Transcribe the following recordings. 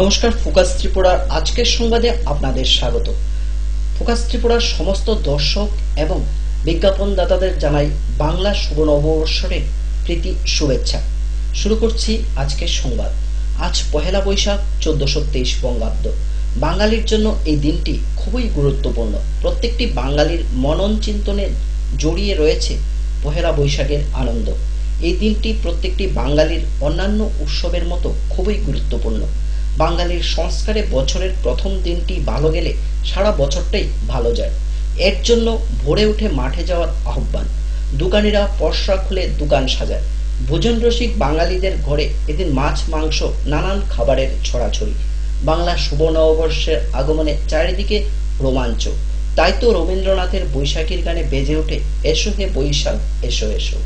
নমস্কার, ফোকাস ত্রিপুরার আজকের সংবাদে আপনাদের স্বাগত। ফোকাস ত্রিপুরার সমস্ত দর্শক এবং বিজ্ঞাপনদাতাদের জানাই বাংলা শুভ নববর্ষের প্রীতি শুভেচ্ছা। শুরু করছি আজকের সংবাদ। আজ পহেলা বৈশাখ 1423 বঙ্গাব্দ। বাঙালির জন্য এই দিনটি খুবই গুরুত্বপূর্ণ। প্রত্যেকটি বাঙালির মনন চিন্তনে জড়িয়ে রয়েছে পহেলা বৈশাখের আনন্দ। এই দিনটি প্রত্যেকটি বাঙালির অন্যান্য উৎসবের মতো খুবই গুরুত্বপূর্ণ। বাঙালির সংস্কারে বছরের প্রথম দিনটি ভালো গেলে সারা বছরটাই ভালো যায়। এর জন্য ভোরে উঠে মাঠে যাওয়ার আহ্বান। দোকানিরা পসরা খুলে দোকান সাজায়। ভোজন রসিক বাঙালিদের ঘরে এদিন মাছ, মাংস, নানান খাবারের ছড়াছড়ি। বাংলা শুভ নববর্ষের আগমনে চারিদিকে রোমাঞ্চ। তাই তো রবীন্দ্রনাথের বৈশাখীর গানে বেজে ওঠে এসো হে বৈশাখ এসো এসো।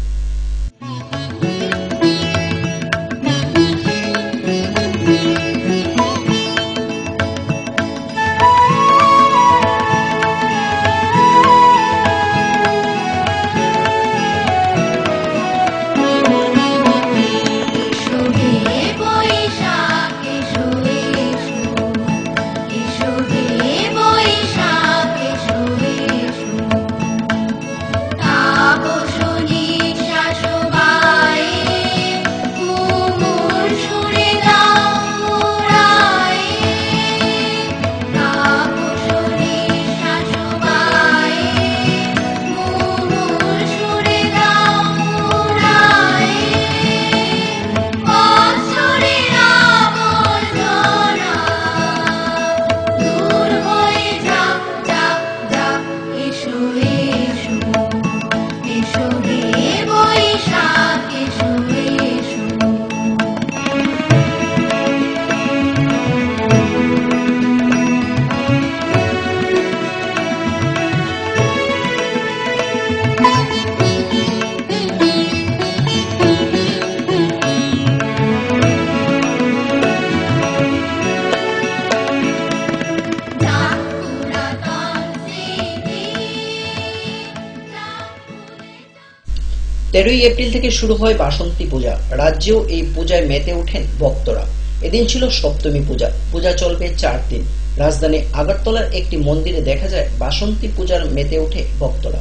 তেরোই এপ্রিল থেকে শুরু হয় বাসন্তী পূজা। রাজ্যেও এই পূজায় মেতে ওঠেন ভক্তরা। এদিন ছিল সপ্তমী পূজা। পূজা চলবে 4 দিন। রাজধানী আগরতলার একটি মন্দিরে দেখা যায় বাসন্তী পূজার মেতে ওঠে ভক্তরা।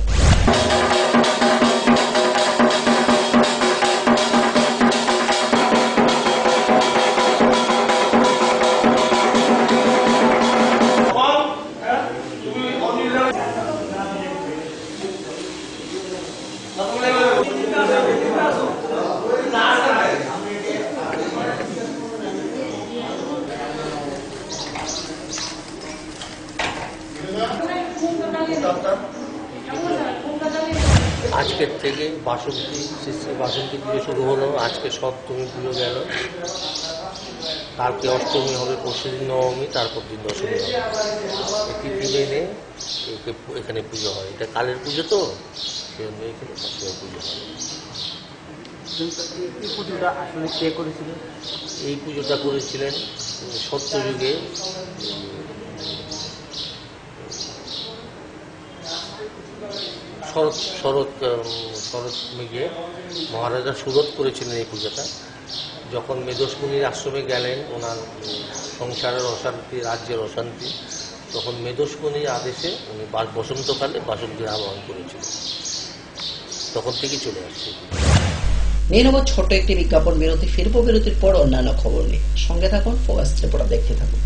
আজকের থেকে বাসন্তী পুজো শুরু হলো। আজকে সপ্তমী পুজো গেল, কালকে অষ্টমী হবে, পরশুদিন নবমী, তারপর দিন দশমী হবে। তিথি মেনে এখানে পুজো হয়। এটা কালের পুজো তো, সেই জন্য এখানে পুজো হয়। এই পুজোটা করেছিলেন সত্যযুগে শরৎ মেঘে মহারাজা সুরত করেছিলেন এই পূজাটা। যখন মেদোসমুনির আশ্রমে গেলেন, ওনার সংসারের অশান্তি, রাজ্যের অশান্তি, তখন মেদোসমুনির আদেশে উনি বসন্তকালে বাসন্তীর আহ্বান করেছিলেন। তখন থেকেই চলে আসছে। নিয়ে নেব ছোট্ট একটি বিজ্ঞাপন বিরতি। ফিরবো বিরতির পর অন্যান্য খবর নিয়ে। সঙ্গে থাকুন, ফোকাস ত্রিপুরা দেখতে থাকুন।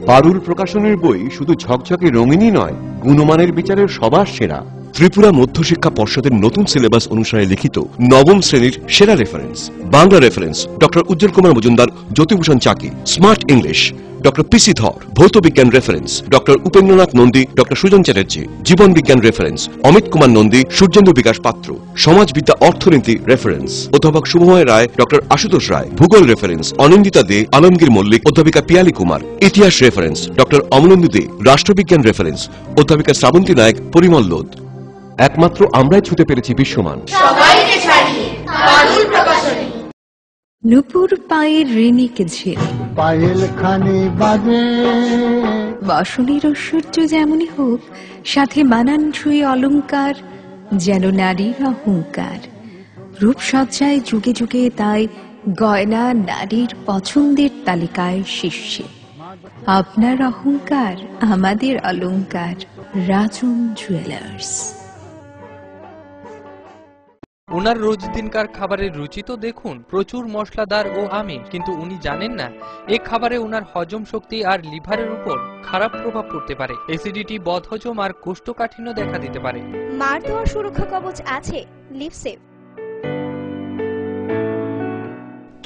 পারুল প্রকাশনের বই শুধু ঝকঝকে রঙিনই নয়, গুণমানের বিচারের সবার সেরা। ত্রিপুরা মধ্যশিক্ষা পর্ষদের নতুন সিলেবাস অনুসারে লিখিত নবম শ্রেণীর সেরা reference. Bangla reference doctor Ujjwal Kumar Majumdar, Jyotibhushan Chaki. Smart English doctor P ধর। ভৌত বিজ্ঞান reference doctor Upendranath Nandi, doctor Sujan Chatterjee. জীবন বিজ্ঞান রেফারেন্স অমিত কুমার নন্দী, সূর্যেন্দু বিকাশ পাত্র। সমাজবিদ্যা অর্থনীতি রেফারেন্স অধ্যাপক শুভময় রায়, ডক্টর আশুতোষ রায়। ভূগোল রেফারেন্স অনিন্দিতা দে, আলমগীর মল্লিক, অধ্যাপিকা পিয়ালি কুমার। ইতিহাস রেফারেন্স ডক্টর অমলেন্দু দে। রাষ্ট্রবিজ্ঞান রেফারেন্স অধ্যাপিকা শ্রাবন্তী নায়ক, পরিমল লোধ। একমাত্র আমরাই ছুঁতে পেরেছি বিশ্বমান। নুপুর পায়ের ঋণিক ঝিল, পায়েল খানি বাজে বাসনের ঐশ্বর্য যেমনই হোক, সাথে মানানসই অলংকার, যেন নারীর অহংকার। রূপসজ্জায় যুগে যুগে তাই গয়না নারীর পছন্দের তালিকায় শীর্ষে। আপনার অহংকার আমাদের অলংকার, রাজন জুয়েলার্স। ওনার রোজ দিনকার খাবারের রুচি তো দেখুন, প্রচুর মশলাদার ও আমি, কিন্তু উনি জানেন না এই খাবারে ওনার হজম শক্তি আর লিভারের উপর খারাপ প্রভাব পড়তে পারে। অ্যাসিডিটি, বদহজম আর কোষ্ঠকাঠিন্য দেখা দিতে পারে। মার দেওয়া সুরক্ষা কবচ আছে লিভসেভ।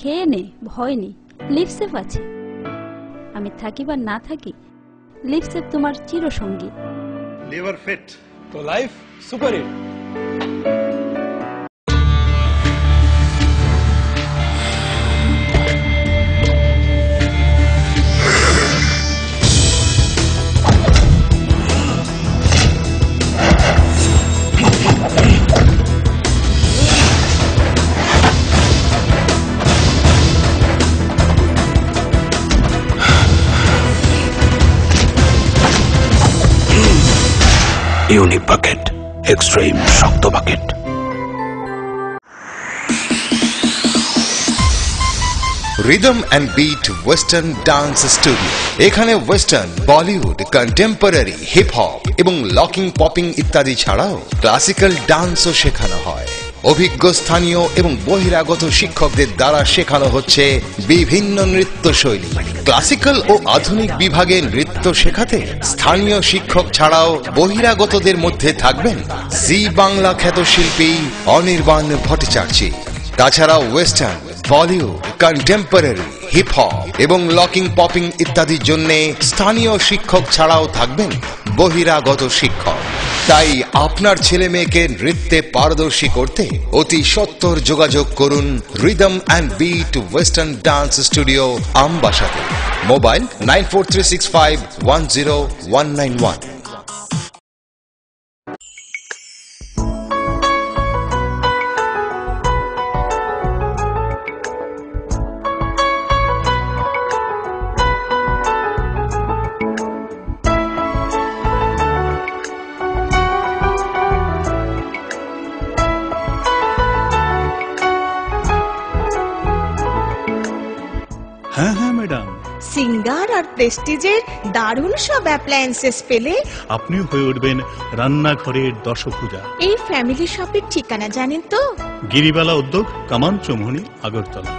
খেয়ে নে, ভয় নেই, লিভসেভ আছে। আমি থাকি বা না থাকি, লিভসেভ তোমার চিরসঙ্গী। লিভার ফিট তো life super hit. Unique bucket, extreme শক্ত bucket. Rhythm and beat western dance studio. এখানে western, Bollywood, contemporary, hip hop এবং লকিং, পপিং ইত্যাদি ছাড়াও ক্লাসিক্যাল ডান্সও শেখানো হয়। অভিজ্ঞ স্থানীয় এবং বহিরাগত শিক্ষকদের দ্বারা শেখানো হচ্ছে বিভিন্ন নৃত্য শৈলী। ক্লাসিক্যাল ও আধুনিক বিভাগে নৃত্য শেখাতে স্থানীয় শিক্ষক ছাড়াও বহিরাগতদের মধ্যে থাকবেন জি বাংলা খ্যাত শিল্পী অনির্বাণ ভট্টাচার্য। তাছাড়া western, Bollywood, contemporary, hip hop এবং লকিং, পপিং ইত্যাদির জন্য স্থানীয় শিক্ষক ছাড়াও থাকবেন বহিরাগত শিক্ষক। তাই আপনার ছেলে মেয়েকে নৃত্যে পারদর্শী করতে অতি সত্বর যোগাযোগ করুন rhythm and beat western dance studio, আমবাসাতে। মোবাইল 9436510191। হ্যাঁ হ্যাঁ ম্যাডাম, সিঙ্গার আর প্রেস্টিজের দারুণ সব অ্যাপ্লায়েন্সেস পেলে আপনিও হয়ে উঠবেন রান্নাঘরের দশভুজা। এই ফ্যামিলি শপের ঠিকানা জানেন তো? গিরিবালা উদ্যোগ, কামান চৌমুহনী, আগরতলা।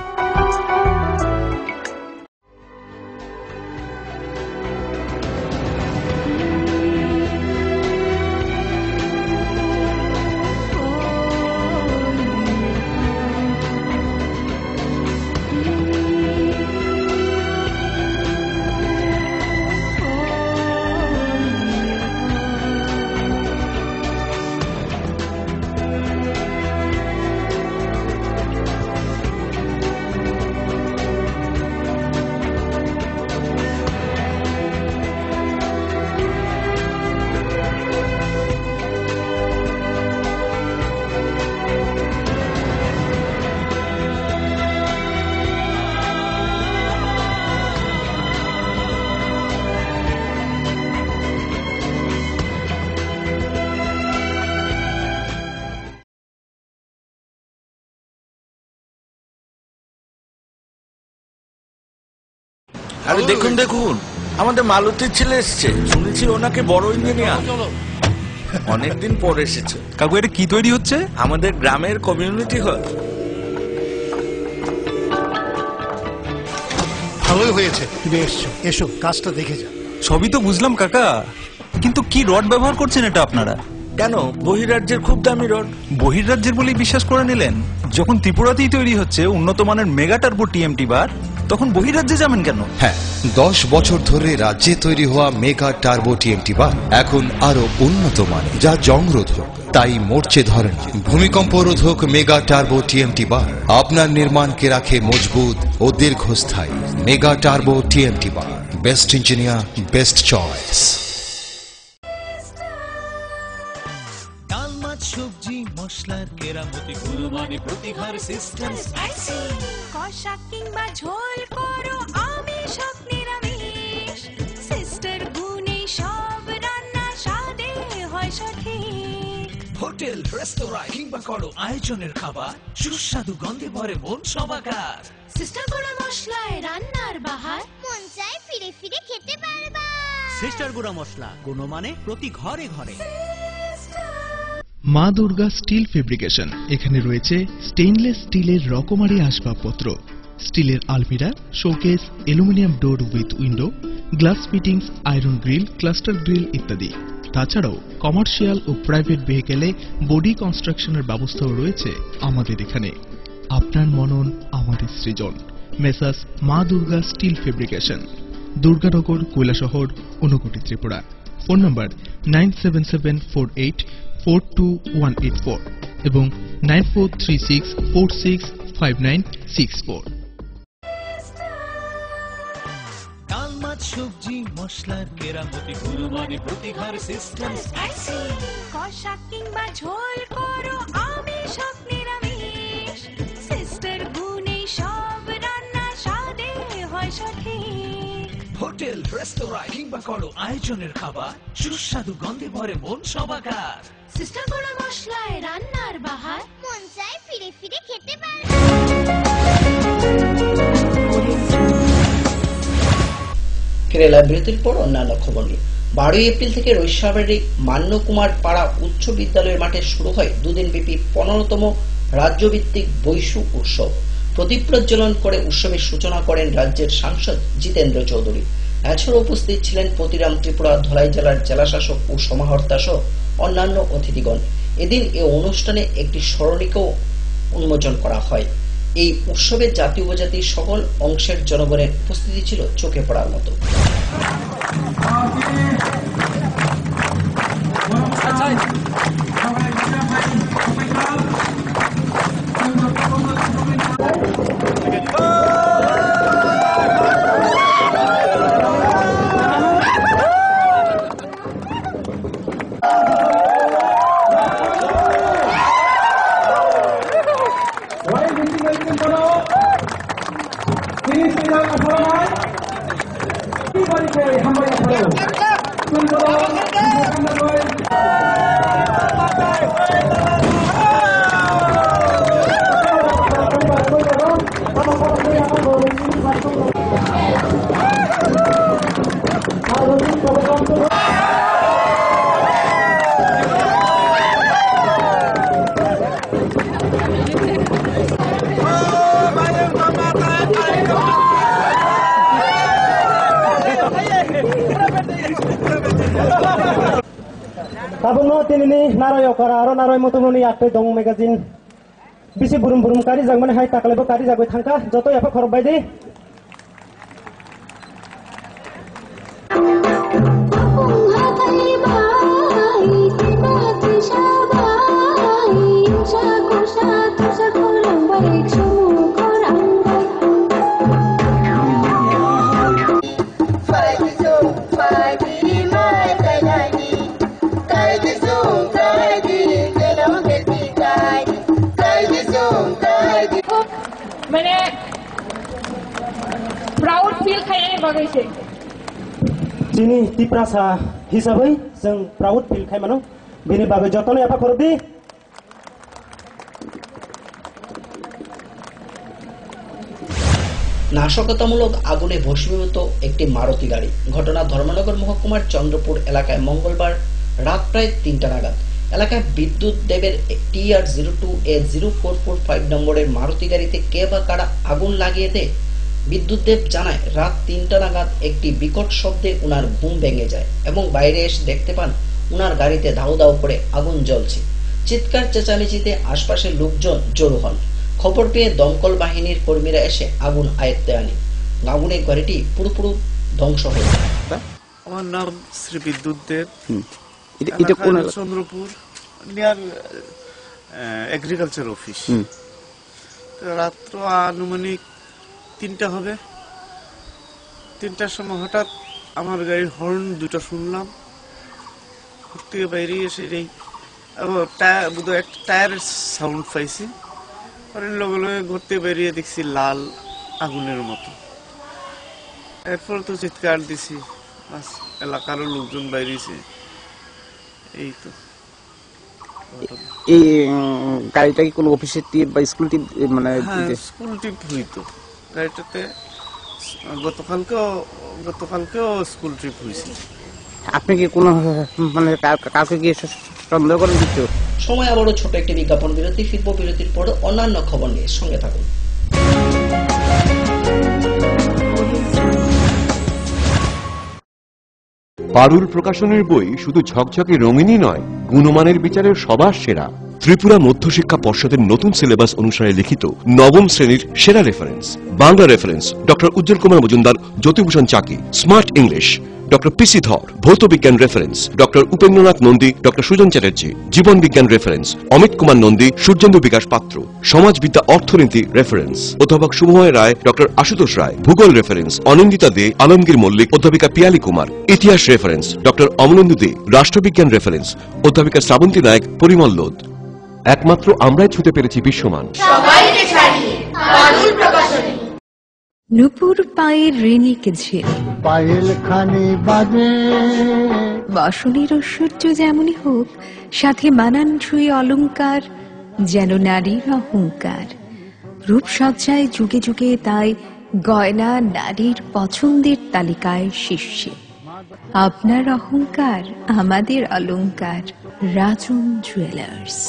আরে দেখুন দেখুন, আমাদের মালতীর ছেলে এসছে, শুনেছি ওনাকে বড় ইঞ্জিনিয়ার। অনেকদিন পর এসেছে। কাকু এটা কি তৈরি হচ্ছে? আমাদের গ্রামের কমিউনিটি হল। ভালোই হয়েছে তুমি এসছো, এসো কাজটা দেখে যা। সবই তো বুঝলাম কাকা, কিন্তু কি রড ব্যবহার করছেন এটা আপনারা? কেন, বহিরাজ্যের খুব দামি রড। বহিরাজ্যের বলেই বিশ্বাস করে নিলেন? যখন ত্রিপুরাতেই তৈরি হচ্ছে উন্নত মানের মেগা টার্বো টিএমটি বার, তখন বহিরাজ্যে যাবেন কেন? হ্যাঁ, 10 বছর ধরে রাজ্যে তৈরি হওয়া মেগা টার্বো টিএমটি বার এখন আরো উন্নত মানের, যা জংরোধক, তাই মরচে ধরেন। ভূমিকম্প রোধক মেগা টার্বো টিএমটি বার আপনার নির্মাণকে রাখে মজবুত ও দীর্ঘস্থায়ী। মেগা টার্বো টিএমটি বার, বেস্ট ইঞ্জিনিয়ার, বেস্ট চয়েস। ডাল, মাছ, সবজি, মশলার কেরামতি, গুণমানে প্রতিহার সিস্টেম। স্পাইসি কষা কিংবা ঝোল করো আমিষ হোক নিরামিষ, সিস্টার গুণে সব রান্না স্বাদে হয় সঠিক। হোটেল রেস্তোরাঁ কিংবা করো আয়োজনের খাবার সুস্বাদু গন্ধে ভরে মন সবাকার সিস্টার গুঁড়া মশলায় রান্নার বাহার মন চায় ফিরে ফিরে খেতে পারবা সিস্টার গুঁড়া মশলা গুণমানে প্রতি ঘরে ঘরে। মা দুর্গা স্টিল ফেব্রিকেশন, এখানে রয়েছে স্টেইনলেস স্টিলের রকমারি আসবাবপত্র, স্টিলের আলমিরা, showcase, aluminium door with window, glass fittings, iron grill, cluster grill ইত্যাদি। তাছাড়াও কমার্শিয়াল ও প্রাইভেট ভেহিকেলে বডি কনস্ট্রাকশনের ব্যবস্থাও রয়েছে আমাদের এখানে। আপনার মনন আমাদের সৃজন। Messrs Maa Durga steel fabrication, Durganagar, Kailashahar, Unakoti, Tripura. Phone number 9774842184 এবং 9436465964। ডাল মাছ সবজি মশলার কেরামতি গুণমানে প্রতি ঘরে সিস্টেম স্পাইসি কষা কিংবা ঝোল করো আমিষ হোক নিরামিষ সিস্টার গুনে সব রান্না স্বাদে হয় সঠিক হোটেল রেস্তোরাঁ কিংবা করো আয়োজনের খাবার সুস্বাদু গন্ধে ভরে মন সবাকার সিস্টার গুঁড়া মশলায় রান্নার বাহার মন চায় ফিরে ফিরে খেতে পারবা। কেরালা বিরতির পর অন্যান্য খবর নিয়ে 12 এপ্রিল থেকে রৈশাবাড়ি মান্যকুমার পাড়া উচ্চ বিদ্যালয়ের মাঠে শুরু হয় দুদিনব্যাপী 15তম রাজ্যভিত্তিক বৈশু উৎসব। প্রদীপ প্রজ্বলন করে উৎসবের সূচনা করেন রাজ্যের সাংসদ জিতেন্দ্র চৌধুরী। এছাড়া উপস্থিত ছিলেন প্রতিরাম ত্রিপুরা, ধলাই জেলার জেলাশাসক ও সমাহর্তা সহ অন্যান্য অতিথিগণ। এদিন এই অনুষ্ঠানে একটি স্মরণিকাও উন্মোচন করা হয়। এই উৎসবে জাতি উপজাতির সকল অংশের জনগণের উপস্থিতি ছিল চোখে পড়ার মতো। Tabuno tinini naroy okara aro naroy motomoni akpe dong magazine bisi burum burum kari jangmane hai taklebo kari jagoi thangka joto yafa khorok baidi मैंने प्राउड फील खाए बगैसे जिनी तिप्रासा हिसाबै जों प्राउड फील खाइमानो बेनि बागै जतन याफा खरबि নাশকতামূলক আগুনে ভস্মীভূত একটি মারুতি গাড়ি। ঘটনা ধর্মনগর মহকুমার চন্দ্রপুর এলাকায় মঙ্গলবার রাত প্রায় 3টা নাগাদ। এলাকায় বিদ্যুৎ দেবের TR02A0445 নম্বরের মারুতি গাড়িতে কে বা কারা আগুন লাগিয়ে দেয়। বিদ্যুৎ দেব জানায় রাত 3টা নাগাদ একটি বিকট শব্দে উনার ঘুম ভেঙে যায় এবং বাইরে এসে দেখতে পান উনার গাড়িতে ধাউ ধাউ করে আগুন জ্বলছে। চিৎকার চেঁচামেচিতে আশপাশের লোকজন জড়ো হন। খবর পেয়ে দমকল বাহিনীর কর্মীরা এসে আগুন আয়ত্তে আনে। আগুনে গাড়িটি পুরোপুরি ধ্বংস হয়ে যায়। আমার নাম শ্রী বিদ্যুৎ দেব, চন্দ্রপুর নিয়ার এগ্রিকালচার অফিস। রাত্র আনুমানিক 3টা হবে। 3টার সময় হঠাৎ আমার গাড়ির হর্ন দুটো শুনলাম। থেকে বাইরে এসে বোধহয় একটা টায়ারের সাউন্ড পাইছি। লগে লগে ঘুরতে বেরিয়ে দেখছি লাল আগুনের মতো। এরপর তো চিৎকার দিছি, এলাকারও লোকজন বাইরেছে। এই তো এই গাড়িটা কি কোনো অফিসের টিপ বা স্কুল টিপ মানে স্কুল টিপ হইতো গাড়িটাতে গতকালকেও স্কুল ট্রিপ হয়েছে। আপনি কি কোনো মানে কাউকে গিয়ে সন্দেহ করেন কিছু? সময় আবারও ছোট একটি বিজ্ঞাপন বিরতি, ফিরব বিরতির পর অন্যান্য খবর নিয়ে সঙ্গে থাকুন। পারুল প্রকাশনের বই শুধু ঝকঝকে রঙিনই নয়, গুণমানের বিচারের সবার সেরা। ত্রিপুরা মধ্যশিক্ষা পর্ষদের নতুন সিলেবাস অনুসারে লিখিত নবম শ্রেণীর সেরা reference. Bangla reference doctor Ujjwal Kumar Majumdar, Jyotibhushan Chaki. Smart English doctor P ধর। ভৌত বিজ্ঞান reference doctor Upendranath Nandi, doctor Sujan Chatterjee. জীবন বিজ্ঞান রেফারেন্স অমিত কুমার নন্দী, সূর্যেন্দু বিকাশ পাত্র। সমাজবিদ্যা অর্থনীতি রেফারেন্স অধ্যাপক শুভময় রায়, ডক্টর আশুতোষ রায়। ভূগোল রেফারেন্স অনিন্দিতা দে, আলমগীর মল্লিক, অধ্যাপিকা পিয়ালি কুমার। ইতিহাস রেফারেন্স ডক্টর অমলেন্দু দে। রাষ্ট্রবিজ্ঞান রেফারেন্স অধ্যাপিকা শ্রাবন্তী নায়ক, পরিমল লোধ। একমাত্র আমরাই ছুতে পেরেছি বিশ্বমান। নুপুর পায়ের রেনিক ঝিল, পায়েল খানি বাজে বাসনের ঐশ্বর্য যেমনই হোক, সাথে মানানসই অলংকার, যেন নারীর অহংকার। রূপসজ্জায় যুগে যুগে তাই গয়না নারীর পছন্দের তালিকায় শীর্ষে। আপনার অহংকার আমাদের অলংকার, রাজন জুয়েলার্স।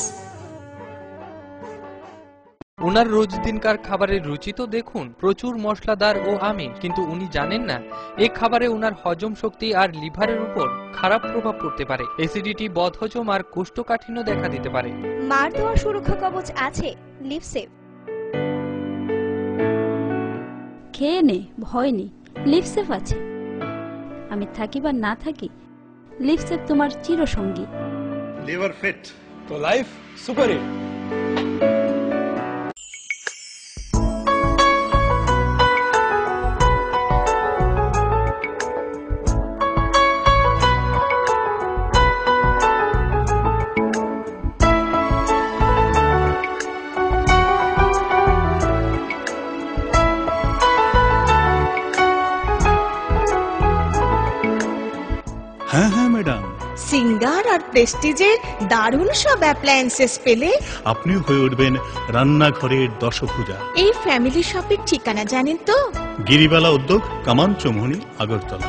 ওনার রোজ দিনকার খাবারের রুচি তো দেখুন, প্রচুর মশলাদার ও আমিষ, কিন্তু উনি জানেন না এই খাবারে ওনার হজম শক্তি আর লিভারের উপর খারাপ প্রভাব পড়তে পারে। অ্যাসিডিটি, বদহজম আর কোষ্ঠকাঠিন্য দেখা দিতে পারে। মার দেওয়া সুরক্ষা কবচ আছে লিভসেভ। খেয়ে নে, ভয় নেই, লিভসেভ আছে। আমি থাকি বা না থাকি, লিভসেভ তোমার চিরসঙ্গী। লিভার ফিট তো লাইফ সুপার হিট। হ্যাঁ হ্যাঁ ম্যাডাম, সিঙ্গার আর প্রেস্টিজের দারুণ সব অ্যাপ্লায়েন্সেস পেলে আপনিও হয়ে উঠবেন রান্নাঘরের দশভুজা। এই ফ্যামিলি শপের ঠিকানা জানেন তো? গিরিবালা উদ্যোগ, কামান চৌমুহনী, আগরতলা।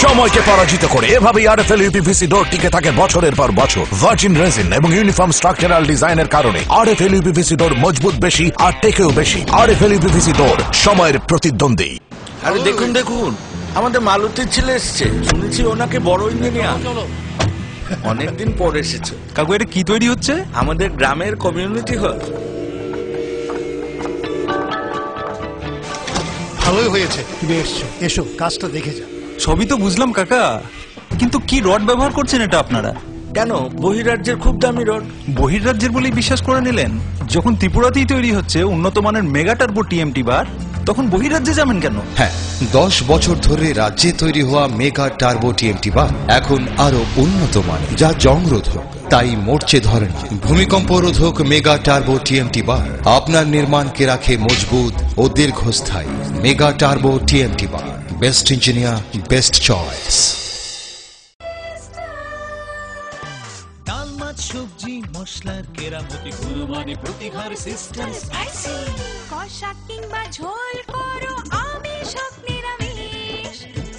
সময়কে পরাজিত করে এভাবেই আরএফএল ইউপিভিসি ডোর টিকে থাকে বছরের পর বছর। ভার্জিন রেজিন এবং ইউনিফর্ম স্ট্রাকচারাল ডিজাইনের কারণে আরএফএল ইউপিভিসি ডোর মজবুত বেশি আর টেকেও বেশি। আরএফএল ইউপিভিসি ডোর, সময়ের প্রতিদ্বন্দ্বী। আরে দেখুন দেখুন, আমাদের মালতীর ছেলে এসছে, শুনেছি ওনাকে বড় ইঞ্জিনিয়ার। অনেকদিন পর এসেছে। কাকু এটা কি তৈরি হচ্ছে? আমাদের গ্রামের কমিউনিটি হল। ভালোই হয়েছে তুমি এসছো, এসো কাজটা দেখে যা। সবই তো বুঝলাম কাকা, কিন্তু কি রড ব্যবহার করছেন এটা আপনারা? কেন, বহিরাজ্যের খুব দামি রড। বহিরাজ্যের বলেই বিশ্বাস করে নিলেন? যখন ত্রিপুরাতেই তৈরি হচ্ছে উন্নত মানের মেগা টার্বো টিএমটি বার, তখন বহিরাজ্যে যাবেন কেন? হ্যাঁ, 10 বছর ধরে রাজ্যে তৈরি হওয়া মেগা টার্বো টিএমটি বার এখন আরো উন্নত মানের, যা জং রোধক, তাই মরচে ধরে না। ভূমিকম্প রোধক মেগা টার্বো টিএমটি বার আপনার নির্মাণকে রাখে মজবুত ও দীর্ঘস্থায়ী। মেগা টার্বো টিএমটি বার বেস্ট ইঞ্জিনিয়ার, বেস্ট চয়েস। ডাল মাছ সবজি মশলার কেরামতি গুণমানে প্রতি ঘর সিস্টেম স্পাইসি কষা কিংবা ঝোল করো আমিষ হোক নিরামিষ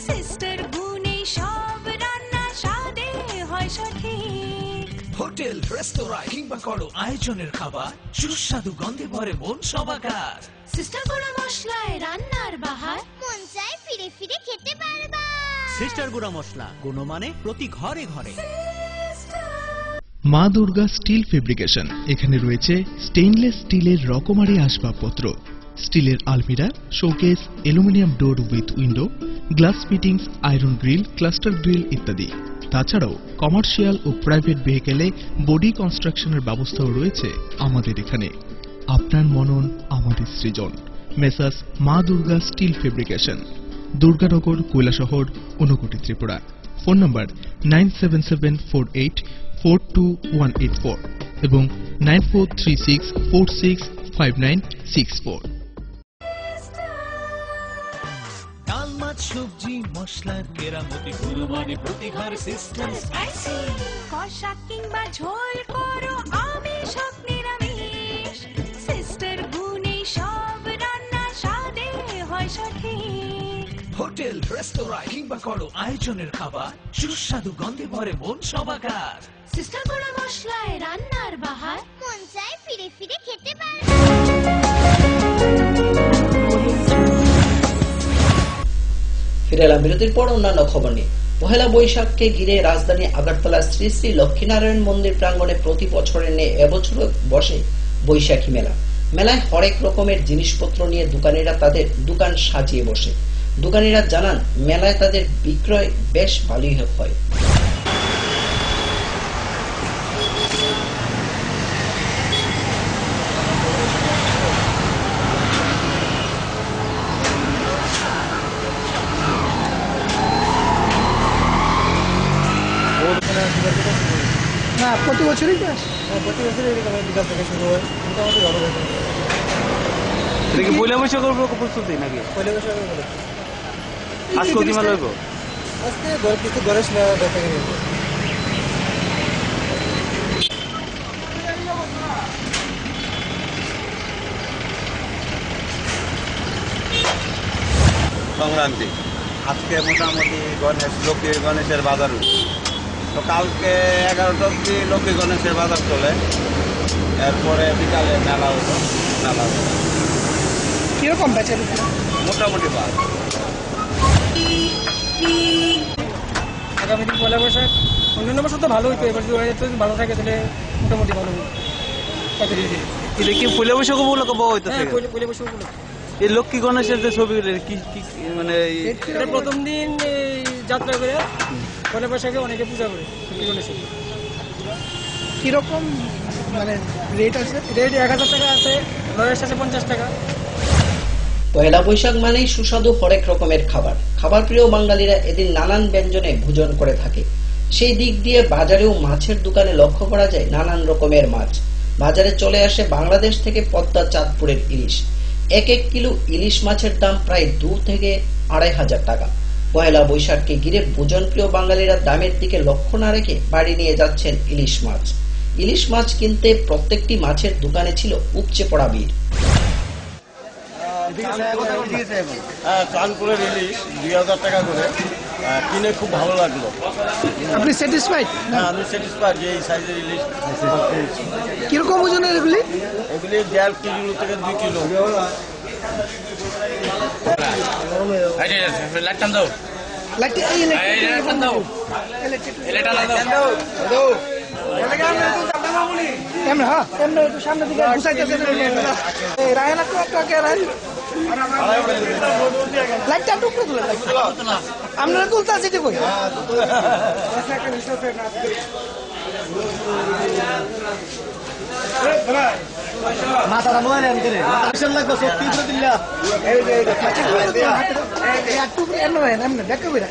সিস্টার গুণে সব রান্না স্বাদে হয় সঠিক। হোটেল রেস্তোরাঁ কিংবা করো আয়োজনের খাবার সুস্বাদু গন্ধে ভরে মন সবাকার। সিস্টার গুঁড়া মশলায় রান্নার বাহার মন চায় ফিরে ফিরে খেতে পারবা। সিস্টার গুঁড়া মশলা গুণমানে প্রতি ঘরে ঘরে। মা দুর্গা স্টিল ফেব্রিকেশন, এখানে রয়েছে স্টেইনলেস স্টিলের রকমারি আসবাবপত্র, স্টিলের আলমিরা, showcase, aluminium door with window, glass fittings, iron grill, cluster grill ইত্যাদি। তাছাড়াও কমার্শিয়াল ও প্রাইভেট ভেহিকেলে বডি কনস্ট্রাকশনের ব্যবস্থাও রয়েছে আমাদের এখানে। আপনার মনন আমাদের সৃজন। Messrs Maa Durga steel fabrication, Durganagar, Kailashahar, Unakoti, Tripura. Phone number 9774842184 এবং 9436465964। ডাল মাছ সবজি মশলার কেরামতি গুণমানে প্রতি ঘর সিস্টেম স্পাইসি কষা কিংবা ঝোল করো আমিষ হোক নিরামিষ সিস্টার গুণে সব রান্না স্বাদে হয় সঠিক। হোটেল রেস্তোরাঁ কিংবা করো আয়োজনের খাবার সুস্বাদু গন্ধে ভরে মন সবাকার। সিস্টার গুঁড়া মশলায় রান্নার বাহার মন চায় ফিরে ফিরে খেতে পারবা। ফিরে এলাম বিরতির পর অন্যান্য খবর নিয়ে। পহেলা বৈশাখকে ঘিরে রাজধানী আগরতলা শ্রী শ্রী লক্ষ্মীনারায়ণ মন্দির প্রাঙ্গণে প্রতি বছরের নিয়ে এবছর বসে বৈশাখী মেলা। মেলায় হরেক রকমের জিনিসপত্র নিয়ে দোকানিরা তাদের দোকান সাজিয়ে বসে। দোকানিরা জানান মেলায় তাদের বিক্রয় বেশ ভালোই হয়। না প্রতি বছরই প্রতি বছরই বিকাল থেকে শুরু হয়, মোটামুটি ভালো হয়। পয়লা বৈশাখের প্রস্তুতি নাকি? পয়লা বৈশাখের বলে আজ কত মাল হইব? আজকে কিছু গণেশ মেলা দেখা গেল। সংক্রান্তি আজকে মোটামুটি লক্ষ্মী গণেশের বাজার, তো কালকে 11টা অব্দি লক্ষ্মী গণেশের বাজার চলে, এরপরে বিকালে মেলা হতো। মেলা কিরকম বেচা বিক্রি? মোটামুটি ভালো। আগামী দিন পয়লা বৈশাখ অন্যান্য বছর তো ভালো হইতো, এবার যদি ভালো থাকে তাহলে মোটামুটি ভালো হবে। এটা কি পয়লা বৈশাখ উপলক্ষে পাওয়া হইতেছে? পয়লা বৈশাখ উপলক্ষে এই লক্ষ্মী গণেশের যে ছবি কি মানে এটা প্রথম দিন যাত্রা করে পয়লা বৈশাখে অনেকে পূজা করে লক্ষ্মী গণেশের। কিরকম মানে রেট আছে? রেট 1000 টাকা আছে, লয়ের সাথে 50 টাকা। পয়লা বৈশাখ মানেই সুস্বাদু হরেক রকমের খাবার। খাবার প্রিয় বাঙালিরা এদিন নানান ব্যঞ্জনে ভোজন করে থাকে। সেই দিক দিয়ে বাজারেও মাছের দোকানে লক্ষ্য করা যায় নানান রকমের মাছ। বাজারে চলে আসে বাংলাদেশ থেকে পদ্মা, চাঁদপুরের ইলিশ। 1 কিলো ইলিশ মাছের দাম প্রায় 2 থেকে 2500 টাকা। পয়লা বৈশাখকে ঘিরে ভোজন প্রিয় বাঙালিরা দামের দিকে লক্ষ্য না রেখে বাড়ি নিয়ে যাচ্ছেন ইলিশ মাছ। ইলিশ মাছ কিনতে প্রত্যেকটি মাছের দোকানে ছিল উপচে পড়া ভিড়। চাঁদপুরের ইলিশ 2000 টাকা করে কিনে খুব ভালো লাগলো। আপনি স্যাটিসফাইড? হ্যাঁ, আমি স্যাটিসফাইড যে এই সাইজের ইলিশ। কিরকম ওজনের এগুলি? এগুলি 1.5 কিলো থেকে 2 কিলো। লাইটটা দাও, লাইটটা এই লাইটটা দাও, এমন হ্যাঁ এমন একটু সামনে দিকে ঘুষাইতেছেন। এই রায়না তো একটা রায়ন লাইটটা একটু উপরে তুলে, আপনারা তুলতে আছে যে কই মাথাটা নয় নেন করে মাথা লাগবে সত্যি করে দিলা। একটু এমন এমন দেখো বেরা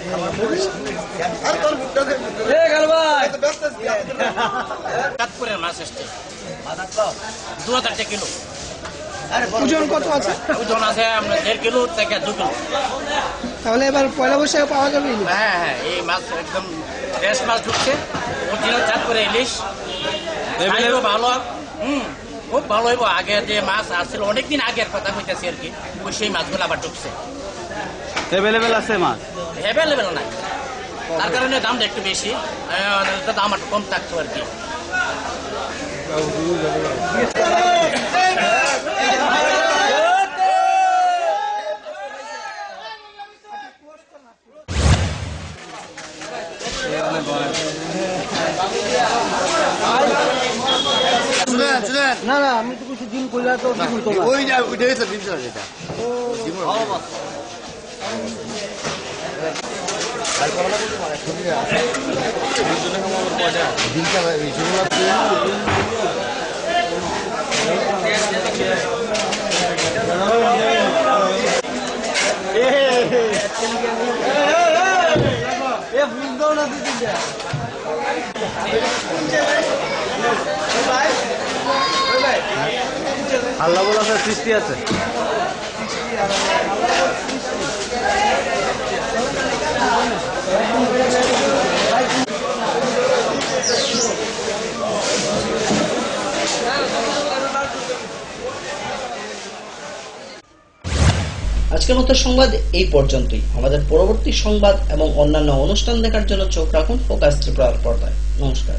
চাঁদপুরের মাছ আসছে 2000 কিলো। ওজন কত আছে? ওজন আছে আমরা 1.5 কিলো থেকে 2 কিলো। তাহলে এবার পয়লা বৈশাখে পাওয়া যাবে ইলিশ? হ্যাঁ হ্যাঁ, এই মাছ একদম ফ্রেশ মাছ ঢুকছে, অরিজিনাল জাত করে ইলিশ। সাইজও ভালো, খুব ভালো হইব। আগে যে মাছ আসছিল অনেকদিন আগের কথা কইতেছি আর কি, ওই সেই মাছগুলো আবার ঢুকছে। অ্যাভেলেবেল আছে মাছ? অ্যাভেলেবেল নাই, তার কারণে দামটা একটু বেশি, দাম একটু কম থাকতো আর কি। না না, আমি তো কিছু দিন করলে তো ওই না, ওইটাই তো দিন এটা আল্লাহ বলা সৃষ্টি আছে। আজকের মতো সংবাদ এই পর্যন্তই। আমাদের পরবর্তী সংবাদ এবং অন্যান্য অনুষ্ঠান দেখার জন্য চোখ রাখুন ফোকাস ত্রিপুরার পর্দায়। নমস্কার।